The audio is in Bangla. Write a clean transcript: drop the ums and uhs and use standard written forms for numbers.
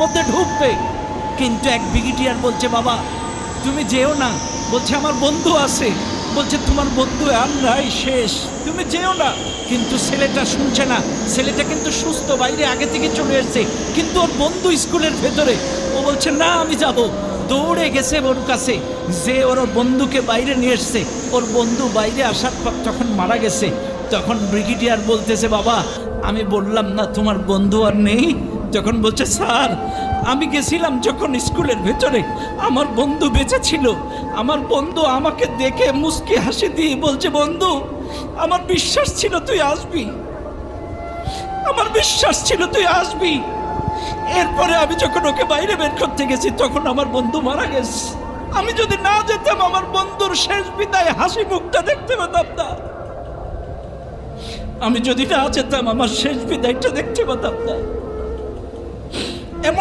মধ্যে ঢুকবে। কিন্তু এক ব্রিগেডিয়ার বলছে, বাবা তুমি যেও না। বলছে আমার বন্ধু আছে। বলছে তোমার বন্ধু আর নাই, শেষ, তুমি যেও না। কিন্তু ছেলেটা শুনছে না। ছেলেটা কিন্তু সুস্থ, বাইরে আগে থেকে চলে এসছে, কিন্তু ওর বন্ধু স্কুলের ভেতরে। ও বলছে না আমি যাব। দৌড়ে গেছে ওর কাছে, যে ওর বন্ধুকে বাইরে নিয়ে এসছে। ওর বন্ধু বাইরে আসার পর যখন মারা গেছে, তখন ব্রিগেডিয়ার বলতেছে, বাবা আমি বললাম না তোমার বন্ধু আর নেই? তখন বলছে, স্যার আমি গেছিলাম যখন স্কুলের ভেতরে, আমার বন্ধু বেঁচে ছিল। আমার বন্ধু আমাকে দেখে মুস্কি হাসি দিয়ে বলছে, বন্ধু আমার বিশ্বাস ছিল তুই আসবি, আমার বিশ্বাস ছিল তুই আসবি। এরপরে আমি যখন ওকে বাইরে বের করতে গেছি, তখন আমার বন্ধু মারা গেছে। আমি যদি না যেতাম, আমার বন্ধুর শেষ বিদায় হাসি মুখটা দেখতে পেতাম না। আমি যদি না যেতাম, আমার শেষ বিদায়টা দেখতে পেতাম না।